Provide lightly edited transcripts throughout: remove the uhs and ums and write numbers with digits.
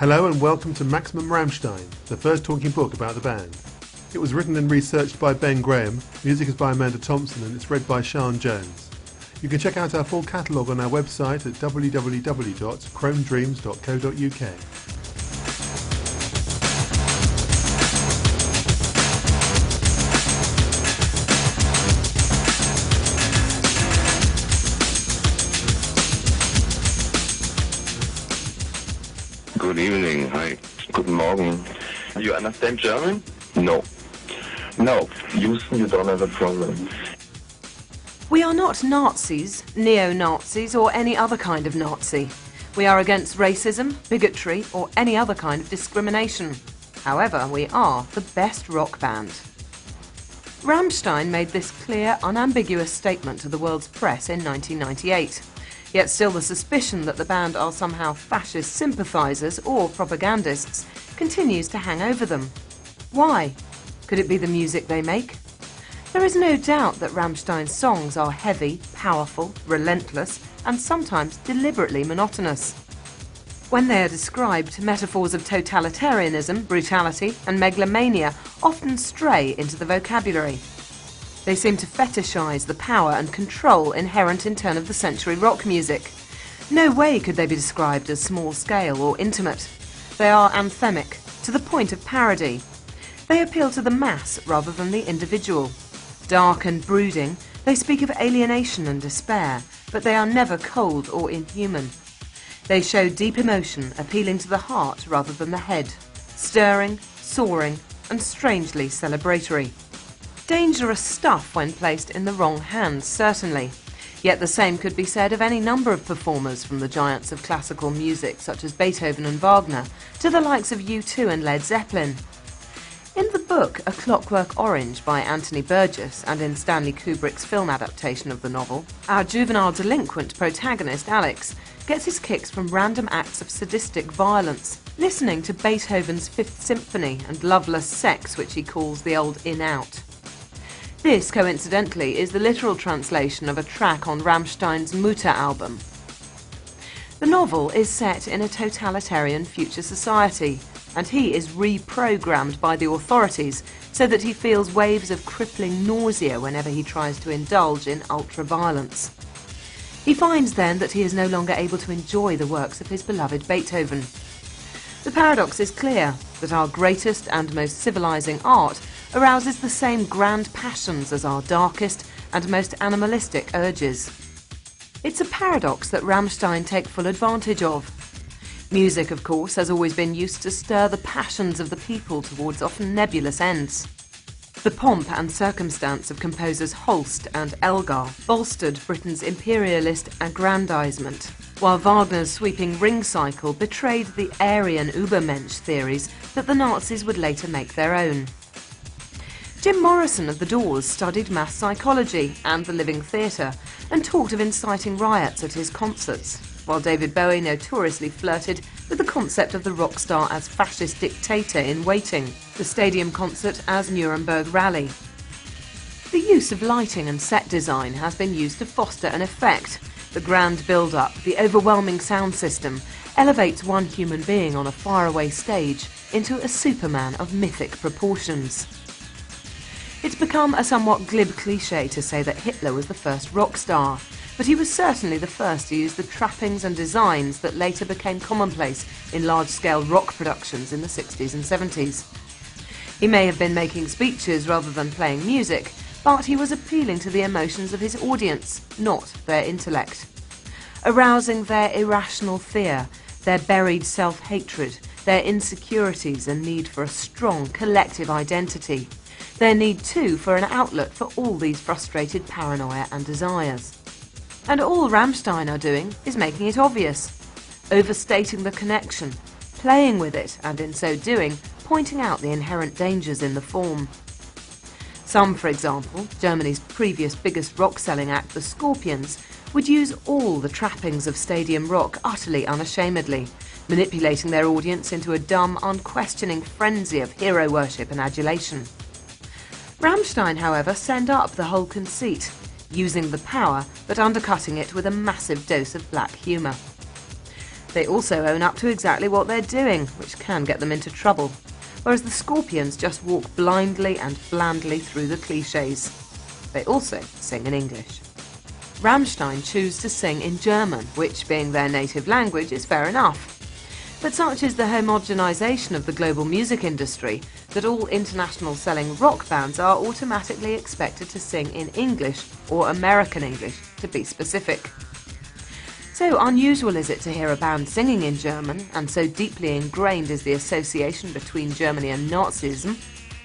Hello and welcome to Maximum Rammstein, the first talking book about the band. It was written and researched by Ben Graham, music is by Amanda Thompson, and it's read by Sian Jones. You can check out our full catalogue on our website at www.chromedreams.co.uk. Good evening. Hi. Guten Morgen. You understand German? No. No. Houston, you don't have a problem. We are not Nazis, neo-Nazis, or any other kind of Nazi. We are against racism, bigotry, or any other kind of discrimination. However, we are the best rock band. Rammstein made this clear, unambiguous statement to the world's press in 1998. Yet still the suspicion that the band are somehow fascist sympathisers or propagandists continues to hang over them. Why? Could it be the music they make? There is no doubt that Rammstein's songs are heavy, powerful, relentless, and sometimes deliberately monotonous. When they are described, metaphors of totalitarianism, brutality, and megalomania often stray into the vocabulary. They seem to fetishise the power and control inherent in turn-of-the-century rock music. No way could they be described as small-scale or intimate. They are anthemic, to the point of parody. They appeal to the mass rather than the individual. Dark and brooding, they speak of alienation and despair, but they are never cold or inhuman. They show deep emotion, appealing to the heart rather than the head. Stirring, soaring, and strangely celebratory. Dangerous stuff when placed in the wrong hands, certainly. Yet the same could be said of any number of performers, from the giants of classical music such as Beethoven and Wagner to the likes of U2 and Led Zeppelin. In the book A Clockwork Orange by Anthony Burgess, and in Stanley Kubrick's film adaptation of the novel, our juvenile delinquent protagonist Alex gets his kicks from random acts of sadistic violence, listening to Beethoven's Fifth Symphony and loveless sex, which he calls the old in-out. This, coincidentally, is the literal translation of a track on Rammstein's Mutter album. The novel is set in a totalitarian future society, and he is reprogrammed by the authorities so that he feels waves of crippling nausea whenever he tries to indulge in ultra-violence. He finds then that he is no longer able to enjoy the works of his beloved Beethoven. The paradox is clear, that our greatest and most civilizing art arouses the same grand passions as our darkest and most animalistic urges. It's a paradox that Rammstein take full advantage of. Music, of course, has always been used to stir the passions of the people towards often nebulous ends. The pomp and circumstance of composers Holst and Elgar bolstered Britain's imperialist aggrandizement, while Wagner's sweeping ring cycle betrayed the Aryan Übermensch theories that the Nazis would later make their own. Jim Morrison of The Doors studied mass psychology and the living theatre and talked of inciting riots at his concerts, while David Bowie notoriously flirted with the concept of the rock star as fascist dictator in Waiting, the stadium concert as Nuremberg Rally. The use of lighting and set design has been used to foster an effect. The grand build-up, the overwhelming sound system, elevates one human being on a faraway stage into a Superman of mythic proportions. It's become a somewhat glib cliché to say that Hitler was the first rock star, but he was certainly the first to use the trappings and designs that later became commonplace in large-scale rock productions in the 60s and 70s. He may have been making speeches rather than playing music, but he was appealing to the emotions of his audience, not their intellect. Arousing their irrational fear, their buried self-hatred, their insecurities and need for a strong collective identity. Their need, too, for an outlet for all these frustrated paranoia and desires. And all Rammstein are doing is making it obvious, overstating the connection, playing with it, and in so doing, pointing out the inherent dangers in the form. Some, for example, Germany's previous biggest rock-selling act, the Scorpions, would use all the trappings of stadium rock utterly unashamedly, manipulating their audience into a dumb, unquestioning frenzy of hero worship and adulation. Rammstein, however, send up the whole conceit, using the power but undercutting it with a massive dose of black humour. They also own up to exactly what they're doing, which can get them into trouble, whereas the Scorpions just walk blindly and blandly through the clichés. They also sing in English. Rammstein choose to sing in German, which, being their native language, is fair enough. But such is the homogenisation of the global music industry that all international selling rock bands are automatically expected to sing in English or American English, to be specific. So unusual is it to hear a band singing in German, and so deeply ingrained is the association between Germany and Nazism,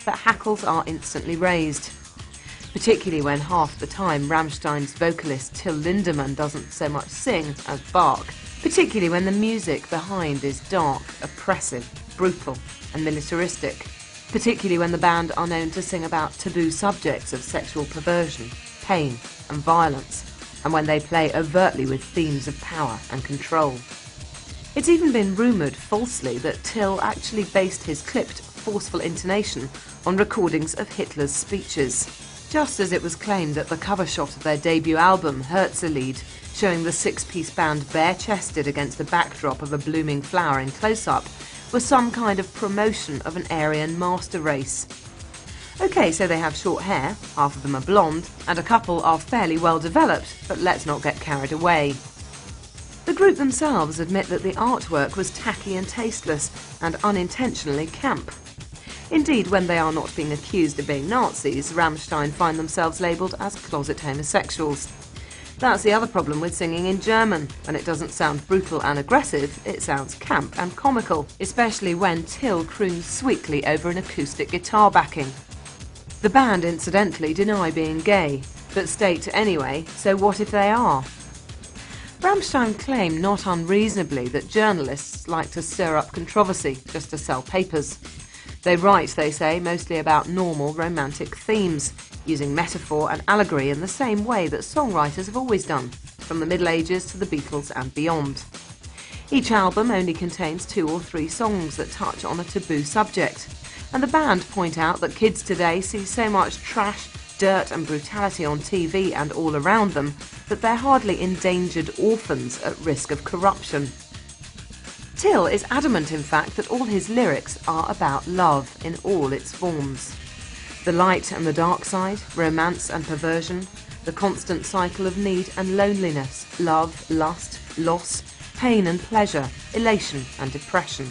that hackles are instantly raised. Particularly when half the time Rammstein's vocalist Till Lindemann doesn't so much sing as bark. Particularly when the music behind is dark, oppressive, brutal and militaristic. Particularly when the band are known to sing about taboo subjects of sexual perversion, pain and violence, and when they play overtly with themes of power and control. It's even been rumoured falsely that Till actually based his clipped, forceful intonation on recordings of Hitler's speeches. Just as it was claimed that the cover shot of their debut album, Herzlied, showing the six-piece band bare-chested against the backdrop of a blooming flower in close-up, was some kind of promotion of an Aryan master race. OK, so they have short hair, half of them are blonde, and a couple are fairly well developed, but let's not get carried away. The group themselves admit that the artwork was tacky and tasteless, and unintentionally camp. Indeed, when they are not being accused of being Nazis, Rammstein find themselves labelled as closet homosexuals. That's the other problem with singing in German. When it doesn't sound brutal and aggressive, it sounds camp and comical, especially when Till croons sweetly over an acoustic guitar backing. The band, incidentally, deny being gay, but state anyway, so what if they are? Rammstein claim not unreasonably that journalists like to stir up controversy just to sell papers. They write, they say, mostly about normal romantic themes, using metaphor and allegory in the same way that songwriters have always done, from the Middle Ages to the Beatles and beyond. Each album only contains 2 or 3 songs that touch on a taboo subject, and the band point out that kids today see so much trash, dirt and brutality on TV and all around them that they're hardly endangered orphans at risk of corruption. Till is adamant, in fact, that all his lyrics are about love in all its forms. The light and the dark side, romance and perversion, the constant cycle of need and loneliness, love, lust, loss, pain and pleasure, elation and depression.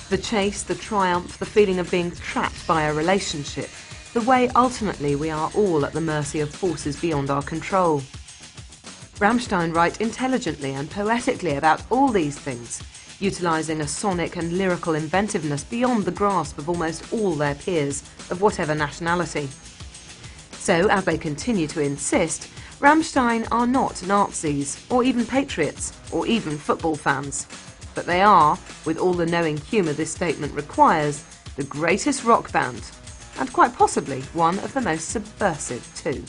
The chase, the triumph, the feeling of being trapped by a relationship, the way ultimately we are all at the mercy of forces beyond our control. Rammstein write intelligently and poetically about all these things, utilising a sonic and lyrical inventiveness beyond the grasp of almost all their peers of whatever nationality. So, as they continue to insist, Rammstein are not Nazis, or even patriots, or even football fans. But they are, with all the knowing humour this statement requires, the greatest rock band, and quite possibly one of the most subversive too.